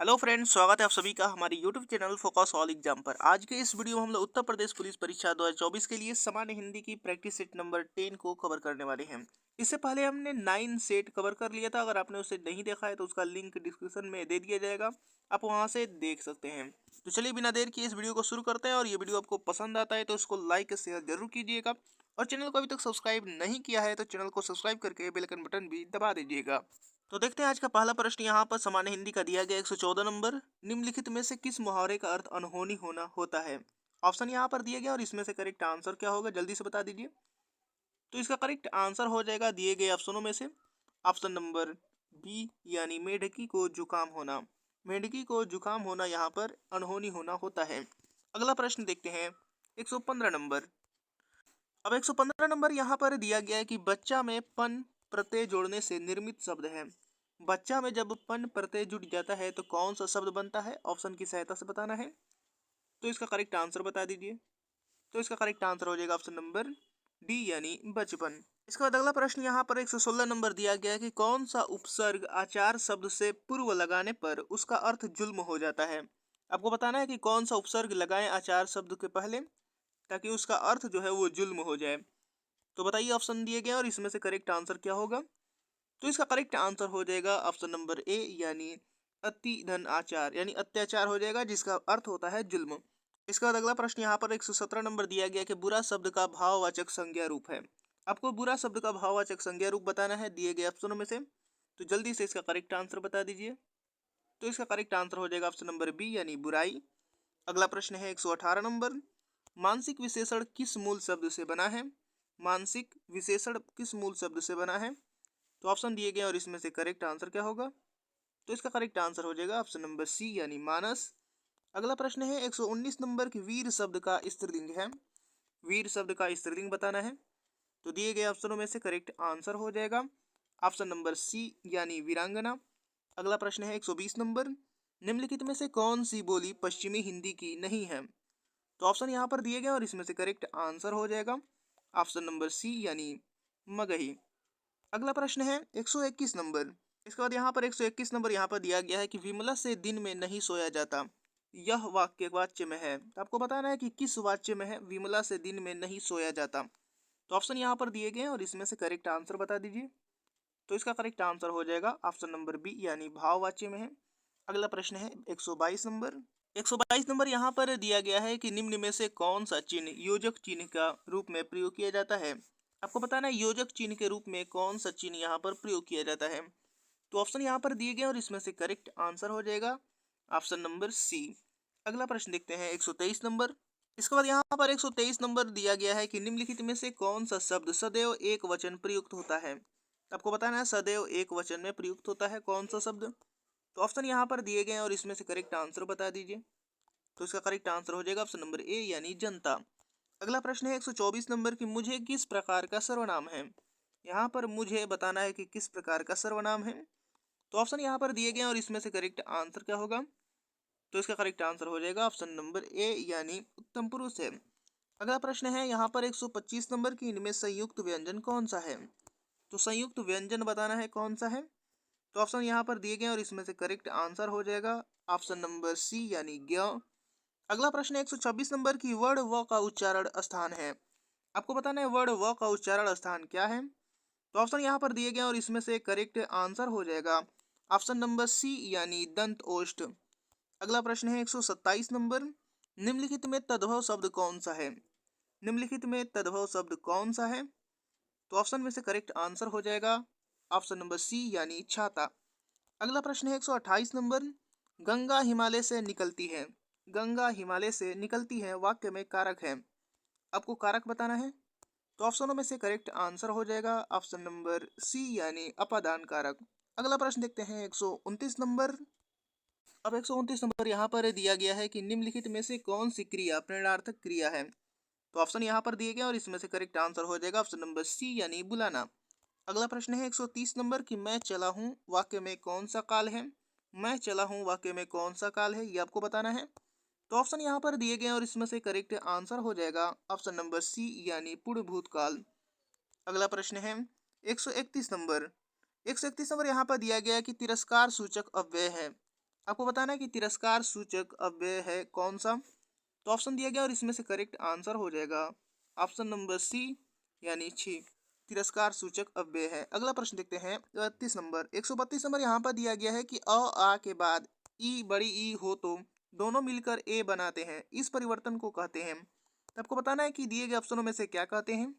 Hello friends, स्वागत है आप सभी का हमारे YouTube channel focus all exam पर। आज के इस वीडियो में हम लोग उत्तर प्रदेश पुलिस परीक्षा 2024 के लिए सामान्य हिंदी की प्रैक्टिस सेट नंबर 10 को कवर करने वाले हैं। इससे पहले हमने 9 सेट कवर कर लिया था। अगर आपने उसे नहीं देखा है तो उसका लिंक डिस्क्रिप्शन में दे दिया जाएगा, आप वहां से देख सकते हैं। तो चलिए बिना देर किए इस वीडियो को शुरू करते हैं। और ये वीडियो आपको पसंद आता है तो इसको लाइक शेयर जरूर कीजिएगा, और चैनल को अभी तक सब्सक्राइब नहीं किया है तो चैनल को सब्सक्राइब करके बेल आइकन बटन भी दबा दीजिएगा। तो देखते हैं आज का पहला प्रश्न यहाँ पर सामान्य हिंदी का दिया गया 114 नंबर। निम्नलिखित में से किस मुहावरे का अर्थ अनहोनी होना होता है? ऑप्शन यहाँ पर दिए गए और इसमें से करेक्ट आंसर क्या होगा जल्दी से बता दीजिए। तो इसका करेक्ट आंसर हो जाएगा दिए गए ऑप्शनों में से ऑप्शन नंबर बी, यानी मेढकी को जुकाम होना। मेढकी को जुकाम होना यहाँ पर अनहोनी होना होता है। अगला प्रश्न देखते हैं 115 नंबर। अब 115 नंबर यहाँ पर दिया गया है कि बच्चा में पन प्रत्यय जोड़ने से निर्मित शब्द है। बच्चा में जब पन प्रत्यय जुड़ जाता है तो कौन सा शब्द बनता है? ऑप्शन की सहायता से बताना है। तो इसका करेक्ट आंसर बता दीजिए। तो इसका करेक्ट आंसर हो जाएगा ऑप्शन नंबर डी, यानी बचपन। इसके बाद अगला प्रश्न यहाँ पर 116 नंबर दिया गया है कि कौन सा उपसर्ग आचार शब्द से पूर्व लगाने पर उसका अर्थ जुल्म हो जाता है। आपको बताना है कि कौन सा उपसर्ग लगाएं आचार शब्द के पहले ताकि उसका अर्थ जो है वो जुल्म हो जाए। तो बताइए ऑप्शन दिए गए और इसमें से करेक्ट आंसर क्या होगा। तो इसका करेक्ट आंसर हो जाएगा ऑप्शन नंबर ए, यानी अति धन आचार, यानी अत्याचार हो जाएगा, जिसका अर्थ होता है जुल्म। इसके बाद अगला प्रश्न यहाँ पर 117 नंबर दिया गया कि बुरा शब्द का भाववाचक संज्ञा रूप है। आपको बुरा शब्द का भाववाचक संज्ञा रूप बताना है दिए गए ऑप्शनों में से। तो जल्दी से इसका करेक्ट आंसर बता दीजिए। तो इसका करेक्ट आंसर हो जाएगा ऑप्शन नंबर बी, यानी बुराई। अगला प्रश्न है 118 नंबर। मानसिक विशेषण किस मूल शब्द से बना है? मानसिक विशेषण किस मूल शब्द से बना है? तो ऑप्शन दिए गए और इसमें से करेक्ट आंसर क्या होगा। तो इसका करेक्ट आंसर हो जाएगा ऑप्शन नंबर सी, यानी मानस। अगला प्रश्न है 119 नंबर की वीर शब्द का स्त्रीलिंग है। वीर शब्द का स्त्रीलिंग बताना है। तो दिए गए ऑप्शनों में से करेक्ट आंसर हो जाएगा ऑप्शन नंबर सी, यानी वीरांगना। अगला प्रश्न है 120 नंबर। निम्नलिखित में से कौन सी बोली पश्चिमी हिंदी की नहीं है? तो ऑप्शन यहाँ पर दिए गए और इसमें से करेक्ट आंसर हो जाएगा ऑप्शन नंबर सी, यानी मगही। अगला प्रश्न है 121 नंबर। इसके बाद यहाँ पर 121 नंबर यहाँ पर दिया गया है कि विमला से दिन में नहीं सोया जाता। यह वाक्य वाच्य में है। तो आपको बताना है कि किस वाच्य में है विमला से दिन में नहीं सोया जाता। तो ऑप्शन यहाँ पर दिए गए हैं और इसमें से करेक्ट आंसर बता दीजिए। तो इसका करेक्ट आंसर हो जाएगा ऑप्शन नंबर बी, यानी भाववाच्य में है। अगला प्रश्न है 122 नंबर। 122 नंबर यहाँ पर दिया गया है कि निम्न में से कौन सा चिन्ह योजक चिन्ह का रूप में प्रयोग किया जाता है। आपको बताना है योजक चिन्ह के रूप में कौन सा चिन्ह यहाँ पर प्रयोग किया जाता है। तो ऑप्शन यहाँ पर दिए गए और इसमें से करेक्ट आंसर हो जाएगा ऑप्शन नंबर सी। अगला प्रश्न देखते हैं 123 नंबर। इसके बाद यहाँ पर 123 नंबर दिया गया है कि निम्नलिखित में से कौन सा शब्द सदैव एक वचन प्रयुक्त होता है। आपको बताना है सदैव एक वचन में प्रयुक्त होता है कौन सा शब्द। तो ऑप्शन यहाँ पर दिए गए हैं और इसमें से करेक्ट आंसर बता दीजिए। तो इसका करेक्ट आंसर हो जाएगा ऑप्शन नंबर ए, यानी जनता। अगला प्रश्न है 124 नंबर की मुझे किस प्रकार का सर्वनाम है। यहाँ पर मुझे बताना है कि किस प्रकार का सर्वनाम है। तो ऑप्शन यहाँ पर दिए गए हैं और इसमें से करेक्ट आंसर क्या होगा। तो इसका करेक्ट आंसर हो जाएगा ऑप्शन नंबर ए, यानी उत्तम पुरुष है। अगला प्रश्न है यहाँ पर 125 नंबर की इनमें संयुक्त व्यंजन कौन सा है। तो संयुक्त व्यंजन बताना है कौन सा है। तो ऑप्शन यहाँ पर दिए गए और इसमें से करेक्ट आंसर हो जाएगा ऑप्शन नंबर सी, यानी ज्ञ। अगला प्रश्न 126 नंबर की वर्ण व का उच्चारण स्थान है। आपको बताना है वर्ण व का उच्चारण स्थान क्या है। तो ऑप्शन यहाँ पर दिए गए और इसमें से करेक्ट आंसर हो जाएगा ऑप्शन नंबर सी, यानी दंत ओष्ठ। अगला प्रश्न है 127 नंबर। निम्नलिखित में तद्भव शब्द कौन सा है। निम्नलिखित में तद्भव शब्द कौन सा है। तो ऑप्शन में से करेक्ट आंसर हो जाएगा ऑप्शन नंबर सी, यानी छाता। अगला प्रश्न है 128 नंबर। गंगा हिमालय से निकलती है। गंगा हिमालय से निकलती है वाक्य में कारक है। आपको कारक बताना है। तो ऑप्शनों में से करेक्ट आंसर हो जाएगा ऑप्शन नंबर सी, यानी अपादान कारक। अगला प्रश्न देखते हैं 129 नंबर। अब 129 नंबर यहाँ पर दिया गया है कि निम्नलिखित में से कौन सी क्रिया प्रेरणार्थक क्रिया है। तो ऑप्शन यहाँ पर दिए गए और इसमें से करेक्ट आंसर हो जाएगा ऑप्शन नंबर सी, यानी बुलाना। अगला प्रश्न है 130 नंबर की मैं चला हूँ वाक्य में कौन सा काल है। मैं चला हूँ वाक्य में कौन सा काल है ये आपको बताना है। तो ऑप्शन यहाँ पर दिए गए और इसमें से करेक्ट आंसर हो जाएगा ऑप्शन नंबर सी, यानी पूर्ण भूतकाल। अगला प्रश्न है 131 नंबर। 131 नंबर यहाँ पर दिया गया है कि तिरस्कार सूचक अव्यय है। आपको बताना है कि तिरस्कार सूचक अव्यय है कौन सा। तो ऑप्शन दिया गया और इसमें से करेक्ट आंसर हो जाएगा ऑप्शन नंबर सी यानी 6, तिरस्कार सूचक अव्यय है। अगला प्रश्न देखते हैं 32 नंबर। 132 नंबर यहाँ पर दिया गया है कि अ आ के बाद ई बड़ी ई हो तो दोनों मिलकर ए बनाते हैं, इस परिवर्तन को कहते हैं। तो आपको बताना है कि दिए गए ऑप्शनों में से क्या कहते हैं।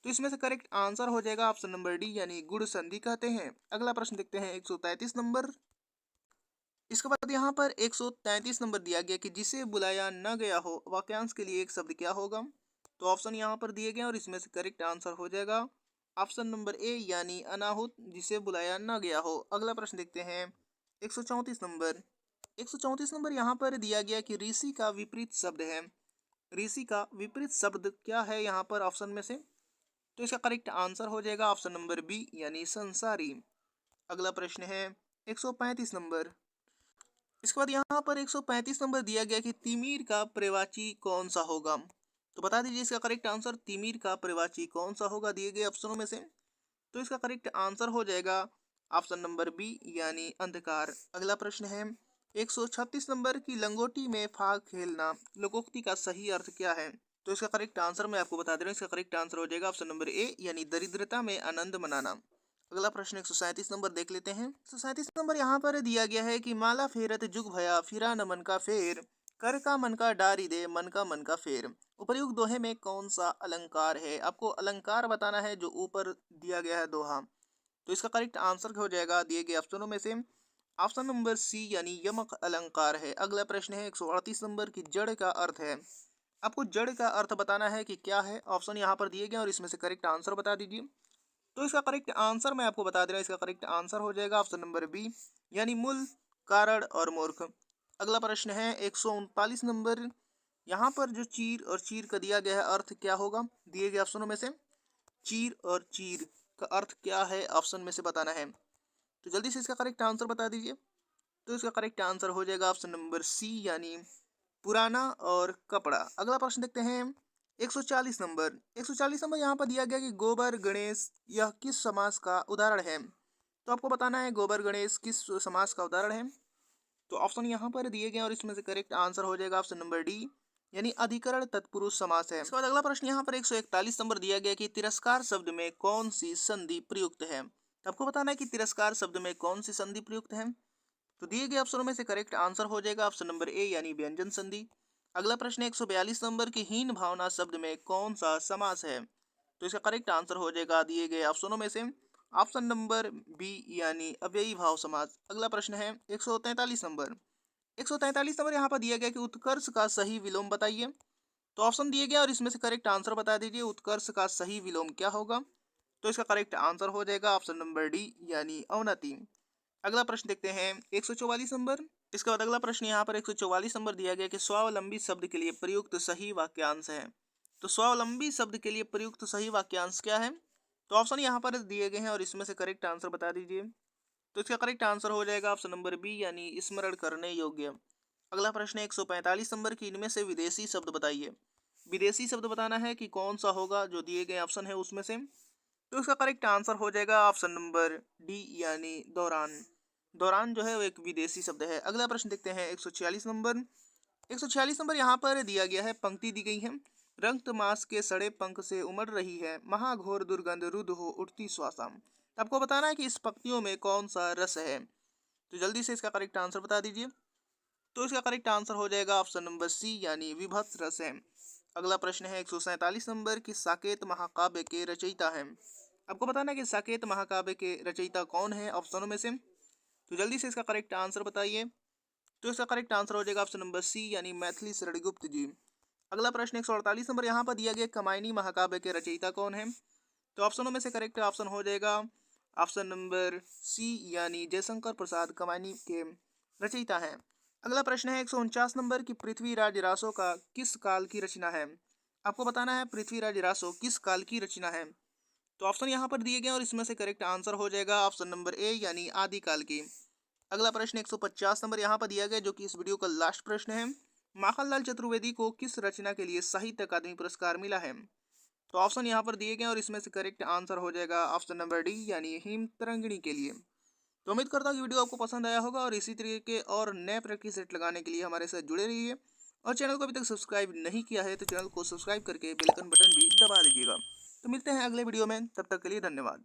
तो इसमें से करेक्ट आंसर हो जाएगा ऑप्शन नंबर डी यानी गुण संधि कहते हैं। अगला प्रश्न देखते हैं 133 नंबर। इसके बाद यहाँ पर 133 नंबर दिया गया कि जिसे बुलाया न गया हो वाक्यांश के लिए एक शब्द क्या होगा। तो ऑप्शन यहाँ पर दिए गए और इसमें से करेक्ट आंसर हो जाएगा ऑप्शन नंबर ए यानी अनाहुत, जिसे बुलाया न गया हो। अगला प्रश्न देखते हैं 134 नंबर। 134 नंबर यहाँ पर दिया गया कि ऋषि का विपरीत शब्द है। ऋषि का विपरीत शब्द क्या है यहाँ पर ऑप्शन में से। तो इसका करेक्ट आंसर हो जाएगा ऑप्शन नंबर बी यानी संसारी। अगला प्रश्न है 135 नंबर। इसके बाद यहाँ पर 135 नंबर दिया गया कि तिमीर का प्रवाची कौन सा होगा। तो बता दीजिए इसका करेक्ट आंसर तिमीर का प्रवाची कौन सा होगा दिए गए ऑप्शनों में से। तो इसका करेक्ट आंसर हो जाएगा ऑप्शन नंबर बी यानी अंधकार। अगला प्रश्न है 136 नंबर की लंगोटी में फाग खेलना लोकोक्ति का सही अर्थ क्या है। तो इसका करेक्ट आंसर मैं आपको बता दे रहा हूँ, इसका करेक्ट आंसर हो जाएगा ऑप्शन नंबर ए यानी दरिद्रता में आनंद मनाना। अगला प्रश्न 137 नंबर देख लेते हैं। 137 नंबर यहाँ पर दिया गया है कि माला फेरत जुग भया फिरा न मन का फेर, कर का मन का डारी दे मन का फेर। उपर्युक्त दोहे में कौन सा अलंकार है। आपको अलंकार बताना है जो ऊपर दिया गया है दोहा। तो इसका करेक्ट आंसर हो जाएगा दिए गए ऑप्शनों में से ऑप्शन नंबर सी यानी यमक अलंकार है। अगला प्रश्न है 138 नंबर की जड़ का अर्थ है। आपको जड़ का अर्थ बताना है कि क्या है। ऑप्शन यहाँ पर दिए गए और इसमें से करेक्ट आंसर बता दीजिए। तो इसका करेक्ट आंसर मैं आपको बता दे रहा हूँ, इसका करेक्ट आंसर हो जाएगा ऑप्शन नंबर बी यानी मूल, कारण और मूर्ख। अगला प्रश्न है 139 नंबर। यहाँ पर जो चीर और चीर का दिया गया है अर्थ क्या होगा दिए गए ऑप्शनों में से। चीर और चीर का अर्थ क्या है ऑप्शन में से बताना है। तो जल्दी से इसका करेक्ट आंसर बता दीजिए। तो इसका करेक्ट आंसर हो जाएगा ऑप्शन नंबर सी यानी पुराना और कपड़ा। अगला प्रश्न देखते हैं 140 नंबर। 140 नंबर यहाँ पर दिया गया कि गोबर गणेश यह किस समास का उदाहरण है। तो आपको बताना है गोबर गणेश किस समास का उदाहरण है। तो ऑप्शन यहाँ पर दिए गए और इसमें से करेक्ट आंसर हो जाएगा ऑप्शन नंबर डी यानी अधिकरण तत्पुरुष समास है। इसके बाद अगला प्रश्न यहाँ पर 141 नंबर दिया गया कि तिरस्कार शब्द में कौन सी संधि प्रयुक्त है। तो आपको बताना है कि तिरस्कार शब्द में कौन सी संधि प्रयुक्त है। तो दिए गए ऑप्शनों में से करेक्ट आंसर हो जाएगा ऑप्शन नंबर ए यानी व्यंजन संधि। अगला प्रश्न 142 नंबर की हीन भावना शब्द में कौन सा समास है। तो इसका करेक्ट आंसर हो जाएगा दिए गए ऑप्शनों में से ऑप्शन नंबर बी यानी अव्ययी भाव समास। अगला प्रश्न है 143 नंबर। 143 नंबर यहाँ पर दिया गया कि उत्कर्ष का सही विलोम बताइए। तो ऑप्शन दिए गया और इसमें से करेक्ट आंसर बता दीजिए उत्कर्ष का सही विलोम क्या होगा। तो इसका करेक्ट आंसर हो जाएगा ऑप्शन नंबर डी यानी अवनति। अगला प्रश्न देखते हैं 144 नंबर। इसके बाद अगला प्रश्न यहाँ पर 144 नंबर दिया गया कि स्वावलंबी शब्द के लिए प्रयुक्त सही वाक्यांश है। तो स्वावलंबी शब्द के लिए प्रयुक्त सही वाक्यांश क्या है। तो ऑप्शन यहाँ पर दिए गए हैं और इसमें से करेक्ट आंसर बता दीजिए। तो इसका करेक्ट आंसर हो जाएगा ऑप्शन नंबर बी यानी स्मरण करने योग्य। अगला प्रश्न है 145 नंबर की इनमें से विदेशी शब्द बताइए। विदेशी शब्द बताना है कि कौन सा होगा जो दिए गए ऑप्शन है उसमें से। तो इसका करेक्ट आंसर हो जाएगा ऑप्शन नंबर डी यानी दौरान। दौरान जो है वो एक विदेशी शब्द है। अगला प्रश्न देखते हैं 146 नंबर। 146 नंबर यहाँ पर दिया गया है, पंक्ति दी गई है। रक्त मांस के सड़े पंख से उमड़ रही है महाघोर दुर्गंध रुद्ध हो उठती श्वासा। तो आपको बताना है कि इस पंक्तियों में कौन सा रस है। तो जल्दी से इसका करेक्ट आंसर बता दीजिए। तो इसका करेक्ट आंसर हो जाएगा ऑप्शन नंबर सी यानी विभत्स रस है। अगला प्रश्न है 147 नंबर की साकेत महाकाव्य के रचयिता है। आपको बताना है कि साकेत महाकाव्य के रचयिता कौन है ऑप्शनों में से। तो जल्दी से इसका करेक्ट आंसर बताइए। तो इसका करेक्ट आंसर हो जाएगा ऑप्शन नंबर सी यानी मैथिली शरणगुप्त जी। अगला प्रश्न 148 नंबर यहाँ पर दिया गया कमायनी महाकाव्य के रचयिता कौन है। तो ऑप्शनों में से करेक्ट ऑप्शन हो जाएगा ऑप्शन नंबर सी यानी जयशंकर प्रसाद कमायनी के रचयिता हैं। अगला प्रश्न है 149 नंबर की पृथ्वीराज रासो का किस काल की रचना है। आपको बताना है पृथ्वीराज रासो किस काल की रचना है। तो ऑप्शन यहाँ पर दिए गए और इसमें से करेक्ट आंसर हो जाएगा ऑप्शन नंबर ए यानी आदिकाल की। अगला प्रश्न 150 नंबर यहाँ पर दिया गया जो कि इस वीडियो का लास्ट प्रश्न है। माखनलाल चतुर्वेदी को किस रचना के लिए साहित्य अकादमी पुरस्कार मिला है। तो ऑप्शन यहाँ पर दिए गए और इसमें से करेक्ट आंसर हो जाएगा ऑप्शन नंबर डी यानी हिम तरंगिणी के लिए। तो उम्मीद करता हूँ कि वीडियो आपको पसंद आया होगा और इसी तरीके के और नए प्रैक्टिस सेट लगाने के लिए हमारे साथ जुड़े रहिए और चैनल को अभी तक सब्सक्राइब नहीं किया है तो चैनल को सब्सक्राइब करके बेल आइकन बटन भी दबा दीजिएगा। तो मिलते हैं अगले वीडियो में, तब तक के लिए धन्यवाद।